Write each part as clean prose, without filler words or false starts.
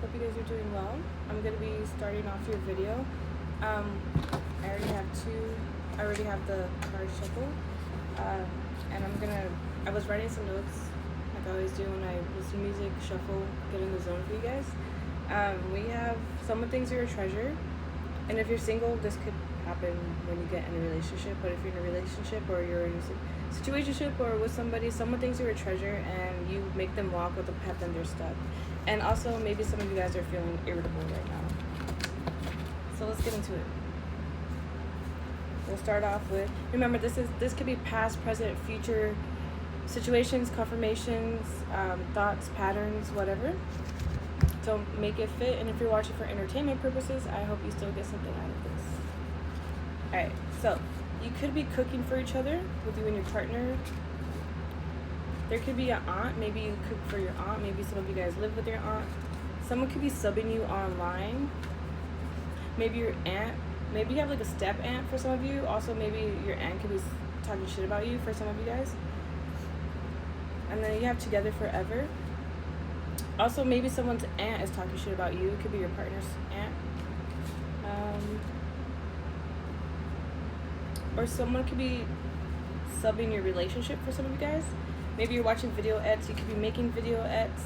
Hope you guys are doing well. I'm gonna be starting off your video. I already have the card shuffle. And I was writing some notes like I always do when I listen to music, shuffle, get in the zone for you guys. We have some things are a treasure. And if you're single, this could happen when you get in a relationship. But if you're in a relationship or you're in a situationship or with somebody, some things are a treasure, and you make them walk with a pep in their step. And also, maybe some of you guys are feeling irritable right now. So let's get into it. We'll start off with, remember, this could be past, present, future situations, confirmations, thoughts, patterns, whatever. So make it fit. And if you're watching for entertainment purposes, I hope you still get something out of this. Alright, so you could be cooking for each other with you and your partner. There could be an aunt. Maybe you cook for your aunt. Maybe some of you guys live with your aunt. Someone could be subbing you online. Maybe your aunt. Maybe you have like a step aunt for some of you. Also, maybe your aunt could be talking shit about you for some of you guys. And then you have together forever. Also, maybe someone's aunt is talking shit about you. It could be your partner's aunt. Or someone could be subbing your relationship for some of you guys. Maybe you're watching video edits. You could be making video edits.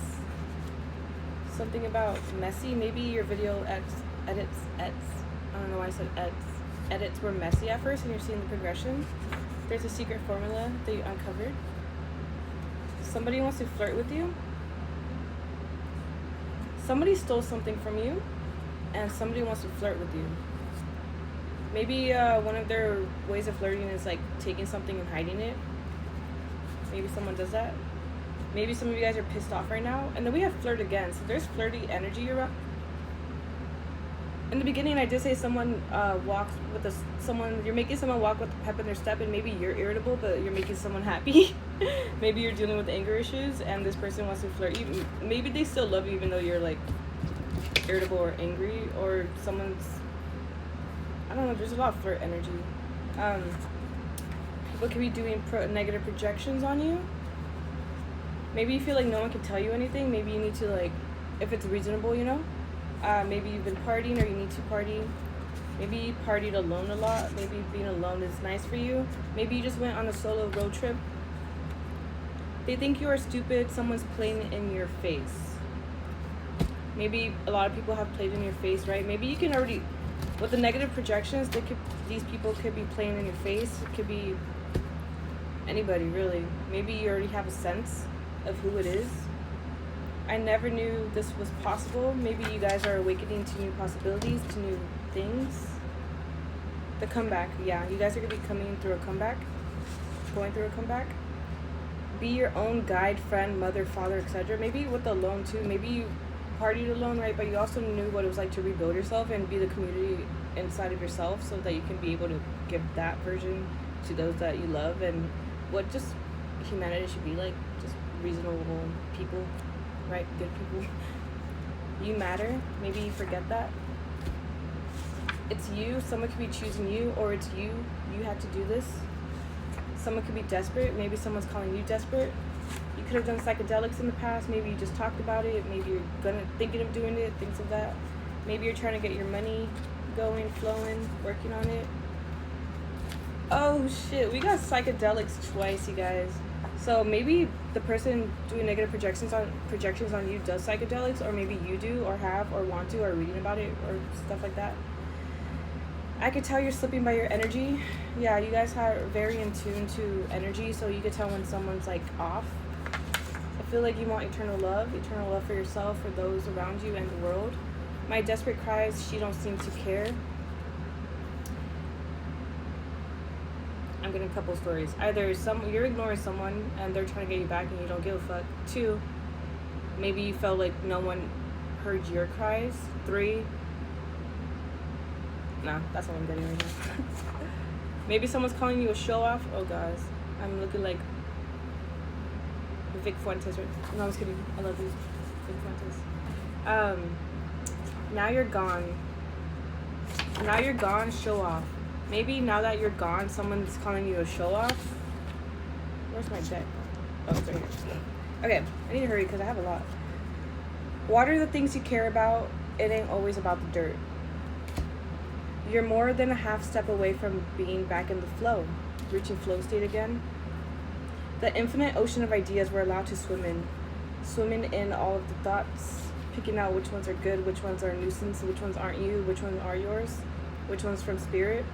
Something about messy. Maybe your video edits. I don't know why I said edits. Edits were messy at first, and you're seeing the progression. There's a secret formula that you uncovered. Somebody wants to flirt with you. Somebody stole something from you, and somebody wants to flirt with you. Maybe one of their ways of flirting is like taking something and hiding it. Maybe someone does that. Maybe some of you guys are pissed off right now. And then we have flirt again. So there's flirty energy around. In the beginning, I did say someone walks with someone. You're making someone walk with the pep in their step, and maybe you're irritable, but you're making someone happy. Maybe you're dealing with anger issues, and this person wants to flirt you. Maybe they still love you, even though you're like irritable or angry, or someone's. I don't know. There's a lot of flirt energy. People could be doing negative projections on you. Maybe you feel like no one can tell you anything. Maybe you need to like, if it's reasonable, you know. Maybe you've been partying or you need to party. Maybe you partied alone a lot. Maybe being alone is nice for you. Maybe you just went on a solo road trip. They think you are stupid. Someone's playing in your face. Maybe a lot of people have played in your face, right? Maybe you can already, with the negative projections, these people could be playing in your face. It could be anybody, really. Maybe you already have a sense of who it is. I never knew this was possible. Maybe you guys are awakening to new possibilities, to new things. The comeback, yeah. You guys are going to be coming through a comeback. Going through a comeback. Be your own guide, friend, mother, father, etc. Maybe with the alone too. Maybe you partied alone, right? But you also knew what it was like to rebuild yourself and be the community inside of yourself, so that you can be able to give that version to those that you love, and what just humanity should be like. Just reasonable people. Right, good people. You matter. Maybe you forget that. It's you. Someone could be choosing you, or it's you. You had to do this. Someone could be desperate. Maybe someone's calling you desperate. You could have done psychedelics in the past. Maybe you just talked about it. Maybe you're thinking of doing it. Things of that. Maybe you're trying to get your money going, flowing, working on it. Oh shit, we got psychedelics twice, you guys. So maybe the person doing negative projections on you does psychedelics, or maybe you do, or have, or want to, or reading about it, or stuff like that. I could tell you're slipping by your energy. Yeah, you guys are very in tune to energy, so you could tell when someone's like off. I feel like you want eternal love for yourself, for those around you, and the world. My desperate cries, she don't seem to care. I'm getting a couple stories. Either you're ignoring someone and they're trying to get you back and you don't give a fuck. 2, maybe you felt like no one heard your cries. 3, nah, that's what I'm getting right now. Maybe someone's calling you a show off. Oh guys, I'm looking like Vic Fuentes. Right? No, I'm just kidding. I love you, Vic Fuentes. Now you're gone. Now you're gone. Show off. Maybe now that you're gone, someone's calling you a show-off. Where's my deck? Oh, it's right here. Okay, I need to hurry because I have a lot. Water the things you care about. It ain't always about the dirt. You're more than a half step away from being back in the flow, reaching flow state again. The infinite ocean of ideas we're allowed to swim in. Swimming in all of the thoughts, picking out which ones are good, which ones are a nuisance, which ones aren't you, which ones are yours, which ones from spirit.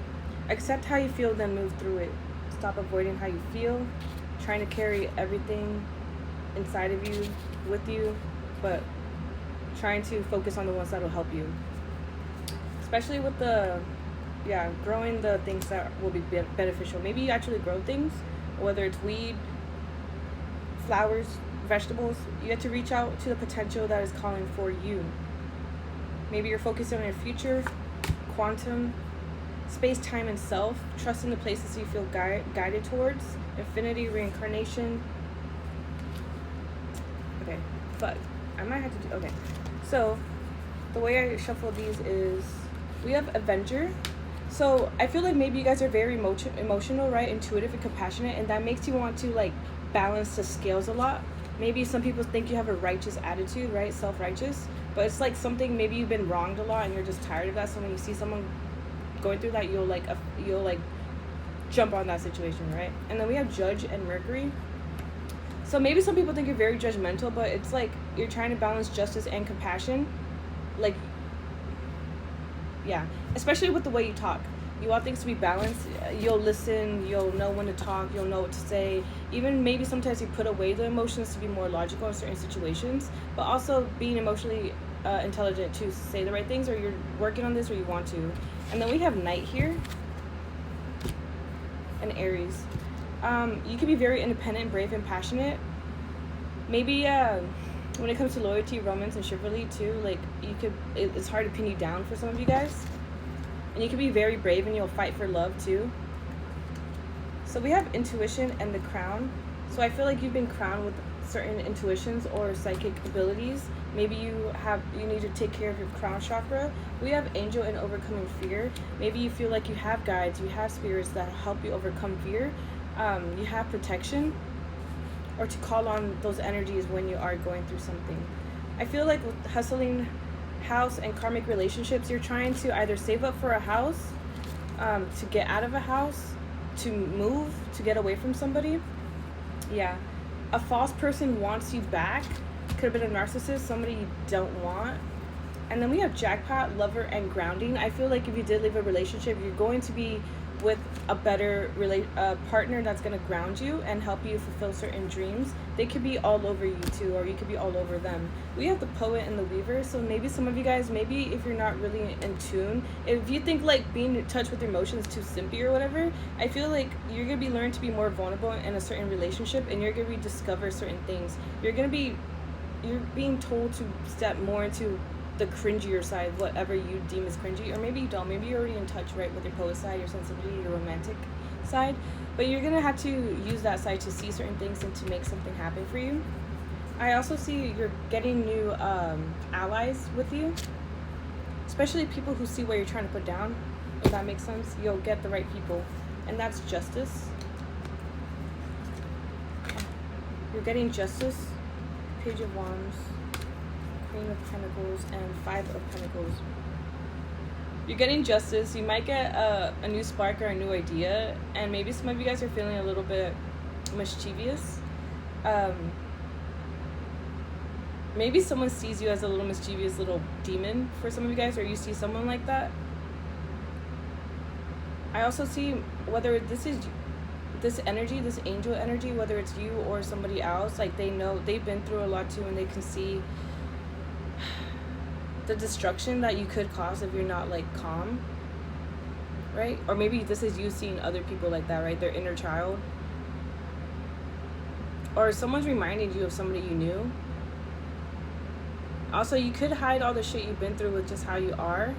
Accept how you feel, then move through it. Stop avoiding how you feel, trying to carry everything inside of you with you, but trying to focus on the ones that will help you. Especially with growing the things that will be beneficial. Maybe you actually grow things, whether it's weed, flowers, vegetables. You get to reach out to the potential that is calling for you. Maybe you're focusing on your future, quantum, space, time, and self. Trust in the places you feel guided towards. Infinity, reincarnation. Okay, but I might have to do. Okay, so the way I shuffle these is we have Avenger. So I feel like maybe you guys are very emotional, right? Intuitive and compassionate, and that makes you want to like balance the scales a lot. Maybe some people think you have a righteous attitude, right? Self-righteous. But it's like something, maybe you've been wronged a lot and you're just tired of that. So when you see someone going through that, you'll like jump on that situation, right? And then we have Judge and Mercury. So maybe some people think you're very judgmental, but it's like you're trying to balance justice and compassion. Like, yeah, especially with the way you talk. You want things to be balanced. You'll listen. You'll know when to talk. You'll know what to say. Even maybe sometimes you put away the emotions to be more logical in certain situations. But also being emotionally intelligent to say the right things, or you're working on this, or you want to. And then we have Knight here. And Aries. You can be very independent, brave, and passionate. Maybe when it comes to loyalty, romance, and chivalry too, like it's hard to pin you down for some of you guys. And you can be very brave and you'll fight for love too. So we have intuition and the crown. So I feel like you've been crowned with certain intuitions or psychic abilities. Maybe you need to take care of your crown chakra. We have angel and overcoming fear. Maybe you feel like you have guides, you have spirits that help you overcome fear. You have protection, or to call on those energies when you are going through something. I feel like with hustling, house, and karmic relationships, you're trying to either save up for a house, to get out of a house, to move, to get away from somebody. Yeah. A false person wants you back. Could have been a narcissist, somebody you don't want. And then we have jackpot, lover, and grounding. I feel like if you did leave a relationship, you're going to be with a better partner that's going to ground you and help you fulfill certain dreams. They could be all over you too, or you could be all over them. We have the poet and the weaver. So maybe some of you guys, maybe if you're not really in tune, if you think like being in touch with your emotions is too simpy or whatever, I feel like you're going to be learned to be more vulnerable in a certain relationship, and you're going to rediscover certain things. You're being told to step more into the cringier side, whatever you deem as cringy, or maybe you don't. Maybe you're already in touch, right, with your poet side, your sensitivity, your romantic side, but you're gonna have to use that side to see certain things and to make something happen for you. I also see you're getting new allies with you, especially people who see what you're trying to put down. If that makes sense, you'll get the right people, and that's justice. You're getting justice, Page of Wands, Queen of Pentacles, and Five of Pentacles. You're getting justice. You might get a new spark or a new idea, and maybe some of you guys are feeling a little bit mischievous. Maybe someone sees you as a little mischievous little demon for some of you guys, or you see someone like that. I also see whether this is this energy, this angel energy, whether it's you or somebody else, like they know, they've been through a lot too, and they can see the destruction that you could cause if you're not like calm, right? Or maybe this is you seeing other people like that, right? Their inner child, or someone's reminding you of somebody you knew. Also, you could hide all the shit you've been through with just how you are.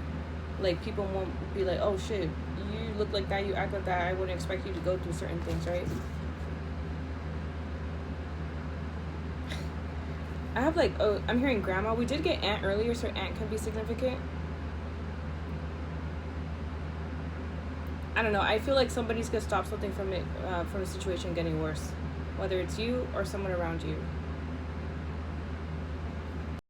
Like, people won't be like, oh shit, you look like that, you act like that, I wouldn't expect you to go through certain things, right? I have like, oh, I'm hearing grandma. We did get aunt earlier, so aunt can be significant. I don't know. I feel like somebody's gonna stop something from the situation getting worse, whether it's you or someone around you.